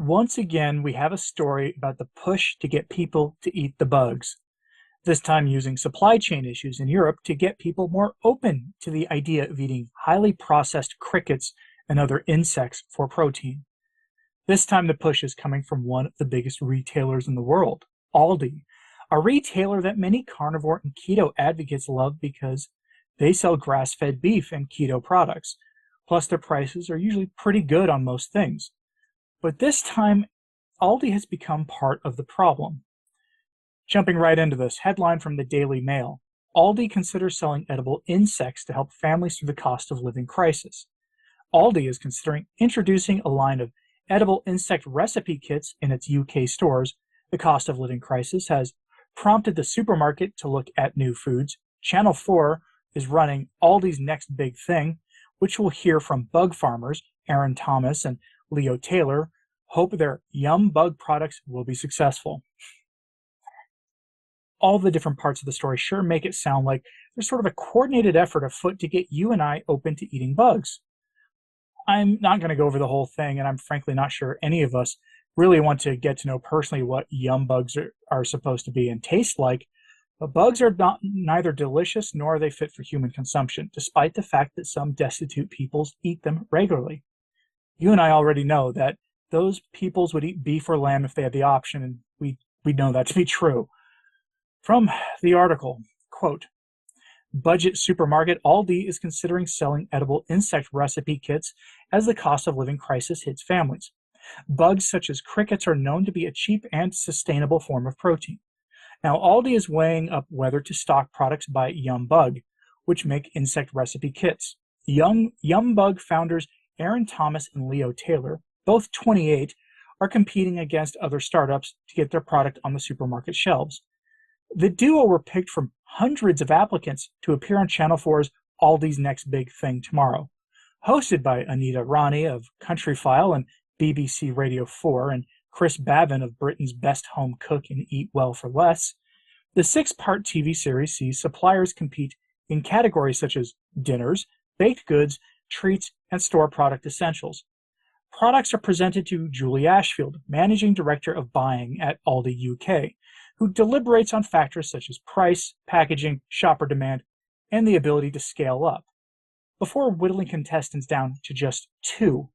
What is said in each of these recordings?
Once again, we have a story about the push to get people to eat the bugs, this time using supply chain issues in Europe to get people more open to the idea of eating highly processed crickets and other insects for protein. This time, the push is coming from one of the biggest retailers in the world, Aldi, a retailer that many carnivore and keto advocates love because they sell grass fed beef and keto products. Plus, their prices are usually pretty good on most things. But this time, Aldi has become part of the problem. Jumping right into this, headline from the Daily Mail. Aldi considers selling edible insects to help families through the cost of living crisis. Aldi is considering introducing a line of edible insect recipe kits in its UK stores. The cost of living crisis has prompted the supermarket to look at new foods. Channel 4 is running Aldi's next big thing, which we'll hear from bug farmers Aaron Thomas and Leo Taylor hope their Yum Bug products will be successful. All the different parts of the story sure make it sound like there's sort of a coordinated effort afoot to get you and I open to eating bugs. I'm not going to go over the whole thing, and I'm frankly not sure any of us really want to get to know personally what Yum Bugs are supposed to be and taste like, but bugs are neither delicious nor are they fit for human consumption, despite the fact that some destitute peoples eat them regularly. You and I already know that those peoples would eat beef or lamb if they had the option, and we know that to be true. From the article, quote, budget supermarket Aldi is considering selling edible insect recipe kits as the cost of living crisis hits families. Bugs such as crickets are known to be a cheap and sustainable form of protein. Now, Aldi is weighing up whether to stock products by Yum Bug, which make insect recipe kits. Yum Bug founders Aaron Thomas and Leo Taylor, both 28, are competing against other startups to get their product on the supermarket shelves. The duo were picked from hundreds of applicants to appear on Channel 4's Aldi's Next Big Thing tomorrow. Hosted by Anita Rani of Countryfile and BBC Radio 4 and Chris Bavin of Britain's Best Home Cook and Eat Well for Less, the six-part TV series sees suppliers compete in categories such as dinners, baked goods, treats, and store product essentials. Products are presented to Julie Ashfield, Managing Director of Buying at Aldi UK, who deliberates on factors such as price, packaging, shopper demand, and the ability to scale up. Before whittling contestants down to just 2,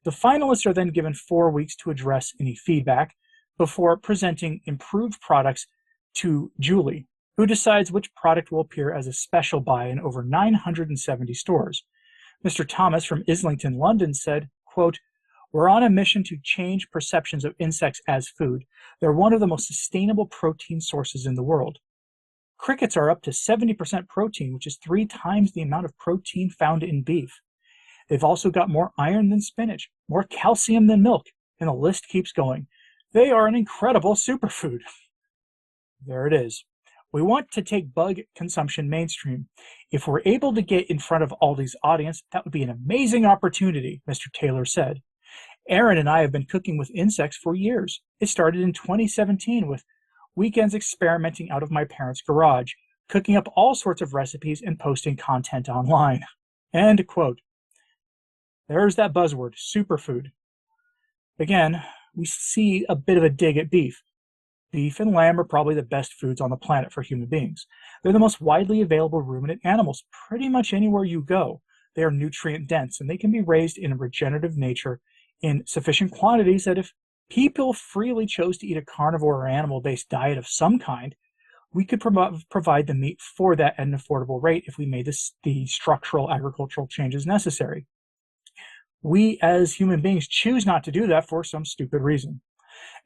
the finalists are then given 4 weeks to address any feedback before presenting improved products to Julie, who decides which product will appear as a special buy in over 970 stores. Mr. Thomas from Islington, London said, quote, we're on a mission to change perceptions of insects as food. They're one of the most sustainable protein sources in the world. Crickets are up to 70% protein, which is 3 times the amount of protein found in beef. They've also got more iron than spinach, more calcium than milk, and the list keeps going. They are an incredible superfood. There it is. We want to take bug consumption mainstream. If we're able to get in front of Aldi's audience, that would be an amazing opportunity, Mr. Taylor said. Aaron and I have been cooking with insects for years. It started in 2017 with weekends experimenting out of my parents' garage, cooking up all sorts of recipes and posting content online. End quote. There's that buzzword, superfood. Again, we see a bit of a dig at beef. Beef and lamb are probably the best foods on the planet for human beings. They're the most widely available ruminant animals pretty much anywhere you go. They are nutrient dense and they can be raised in a regenerative nature in sufficient quantities that if people freely chose to eat a carnivore or animal-based diet of some kind, we could provide the meat for that at an affordable rate if we made the structural agricultural changes necessary. We as human beings choose not to do that for some stupid reason.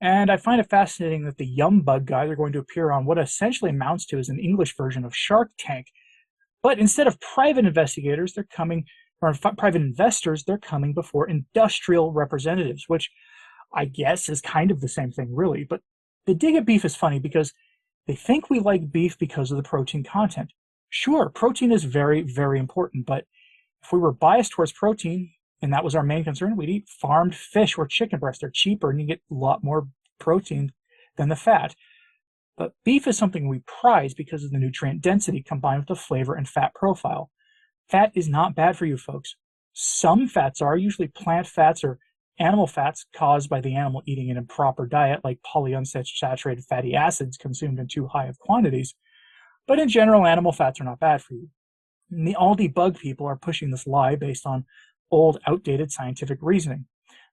And I find it fascinating that the Yum Bug guys are going to appear on what essentially amounts to as an English version of Shark Tank. But instead of private investigators, private investors, they're coming before industrial representatives, which I guess is kind of the same thing, really. But the dig at beef is funny because they think we like beef because of the protein content. Sure, protein is very, very important, but if we were biased towards protein, and that was our main concern, we'd eat farmed fish or chicken breast. They're cheaper and you get a lot more protein than the fat. But beef is something we prize because of the nutrient density combined with the flavor and fat profile. Fat is not bad for you folks. Some fats are, usually plant fats or animal fats caused by the animal eating an improper diet, like polyunsaturated fatty acids consumed in too high of quantities. But in general, animal fats are not bad for you. And the Aldi bug people are pushing this lie based on old, outdated scientific reasoning.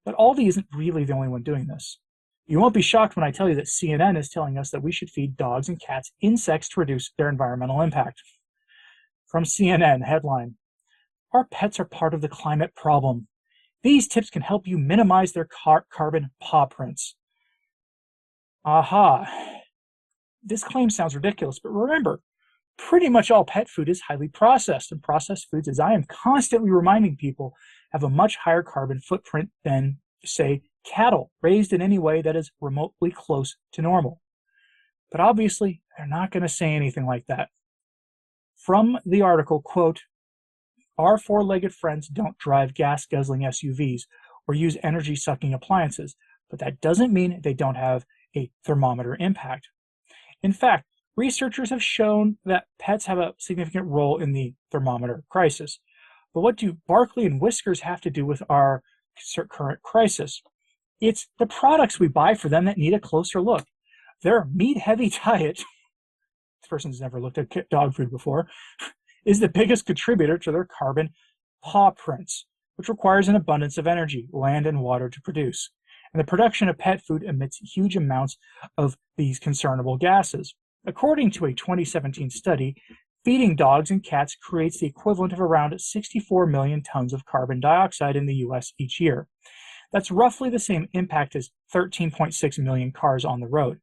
But Aldi isn't really the only one doing this. You won't be shocked when I tell you that CNN is telling us that we should feed dogs and cats insects to reduce their environmental impact. From CNN, headline, "Our pets are part of the climate problem. These tips can help you minimize their carbon paw prints." Aha! This claim sounds ridiculous, but remember, pretty much all pet food is highly processed, and processed foods, as I am constantly reminding people, have a much higher carbon footprint than, say, cattle raised in any way that is remotely close to normal. But obviously, they're not going to say anything like that. From the article, quote, "Our four-legged friends don't drive gas-guzzling SUVs or use energy-sucking appliances, but that doesn't mean they don't have a thermometer impact. In fact, researchers have shown that pets have a significant role in the thermometer crisis. But what do Barkley and Whiskers have to do with our current crisis? It's the products we buy for them that need a closer look. Their meat-heavy diet," this person's never looked at dog food before, "is the biggest contributor to their carbon paw prints, which requires an abundance of energy, land, and water to produce. And the production of pet food emits huge amounts of these concernable gases. According to a 2017 study, feeding dogs and cats creates the equivalent of around 64 million tons of carbon dioxide in the US each year. That's roughly the same impact as 13.6 million cars on the road.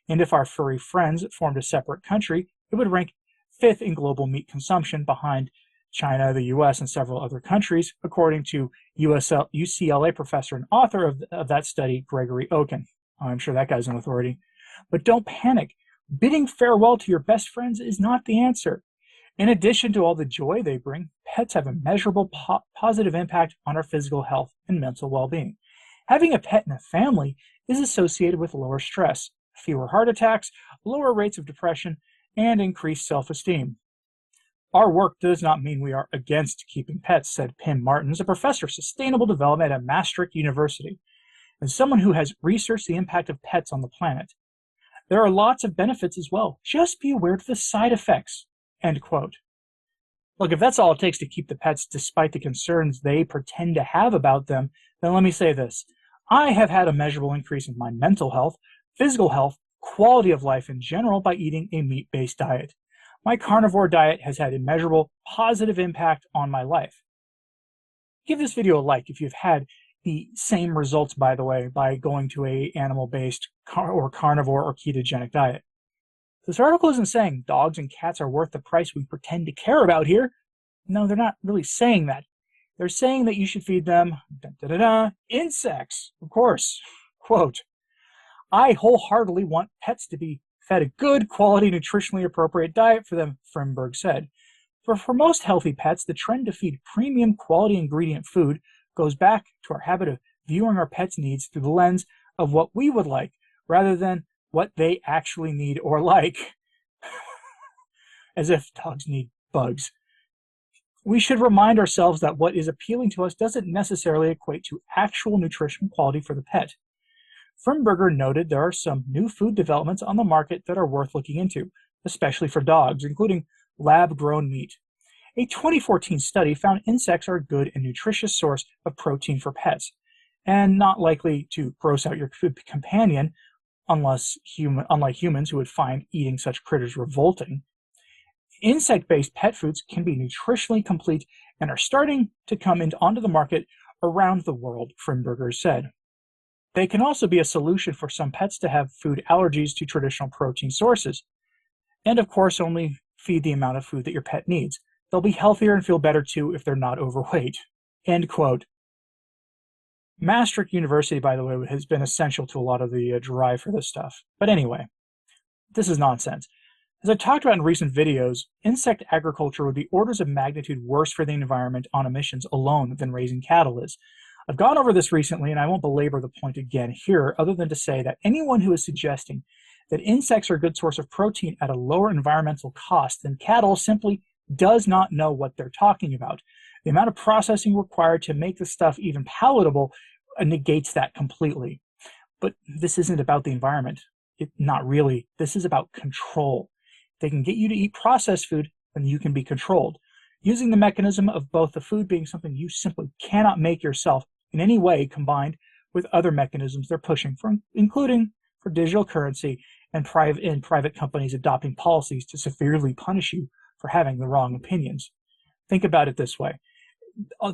And if our furry friends formed a separate country, it would rank 5th in global meat consumption behind China, the US, and several other countries, according to UCLA professor and author of that study, Gregory Oken." I'm sure that guy's an authority. But don't panic. Bidding farewell to your best friends is not the answer. In addition to all the joy they bring, pets have a measurable positive impact on our physical health and mental well-being. Having a pet in a family is associated with lower stress, fewer heart attacks, lower rates of depression, and increased self-esteem. "Our work does not mean we are against keeping pets," said Pim Martins, a professor of sustainable development at Maastricht University, and someone who has researched the impact of pets on the planet. "There are lots of benefits as well. Just be aware of the side effects." End quote. Look, if that's all it takes to keep the pets despite the concerns they pretend to have about them, then let me say this. I have had a measurable increase in my mental health, physical health, quality of life in general by eating a meat-based diet. My carnivore diet has had a measurable positive impact on my life. Give this video a like if you've had the same results, by the way, by going to a animal-based or carnivore or ketogenic diet. This article isn't saying dogs and cats are worth the price we pretend to care about here. No, they're not really saying that. They're saying that you should feed them insects, of course. Quote, "I wholeheartedly want pets to be fed a good quality, nutritionally appropriate diet for them," Frimberg said. For most healthy pets, the trend to feed premium quality ingredient food goes back to our habit of viewing our pets' needs through the lens of what we would like, rather than what they actually need or like. As if dogs need bugs. We should remind ourselves that what is appealing to us doesn't necessarily equate to actual nutrition quality for the pet. Frimberger noted there are some new food developments on the market that are worth looking into, especially for dogs, including lab-grown meat. A 2014 study found insects are a good and nutritious source of protein for pets, and not likely to gross out your companion, unlike humans who would find eating such critters revolting. Insect-based pet foods can be nutritionally complete and are starting to come onto the market around the world, Frimberger said. They can also be a solution for some pets to have food allergies to traditional protein sources. And of course, only feed the amount of food that your pet needs. They'll be healthier and feel better too if they're not overweight. End quote. Maastricht University, by the way, has been essential to a lot of the drive for this stuff. But anyway, this is nonsense. As I've talked about in recent videos, insect agriculture would be orders of magnitude worse for the environment on emissions alone than raising cattle is. I've gone over this recently, and I won't belabor the point again here, other than to say that anyone who is suggesting that insects are a good source of protein at a lower environmental cost than cattle simply does not know what they're talking about. The amount of processing required to make the stuff even palatable negates that completely. But this isn't about the environment. Not really. This is about control. They can get you to eat processed food, then you can be controlled. Using the mechanism of both the food being something you simply cannot make yourself in any way, combined with other mechanisms they're pushing for, including for digital currency and private companies adopting policies to severely punish you for having the wrong opinions. Think about it this way.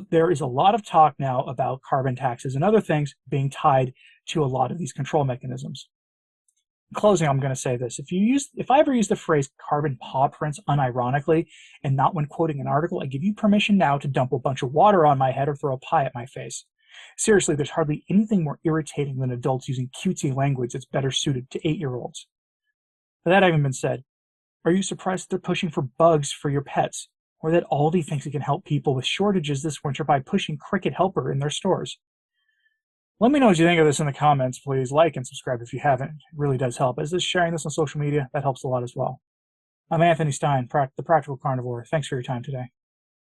There is a lot of talk now about carbon taxes and other things being tied to a lot of these control mechanisms. In closing, I'm going to say this. If I ever use the phrase carbon paw prints unironically and not when quoting an article, I give you permission now to dump a bunch of water on my head or throw a pie at my face. Seriously, there's hardly anything more irritating than adults using cutesy language that's better suited to 8-year-olds. But that having been said, are you surprised that they're pushing for bugs for your pets? Or that Aldi thinks it can help people with shortages this winter by pushing Cricket Helper in their stores? Let me know what you think of this in the comments. Please like and subscribe if you haven't. It really does help. As is sharing this on social media, that helps a lot as well. I'm Anthony Stine, the Practical Carnivore. Thanks for your time today.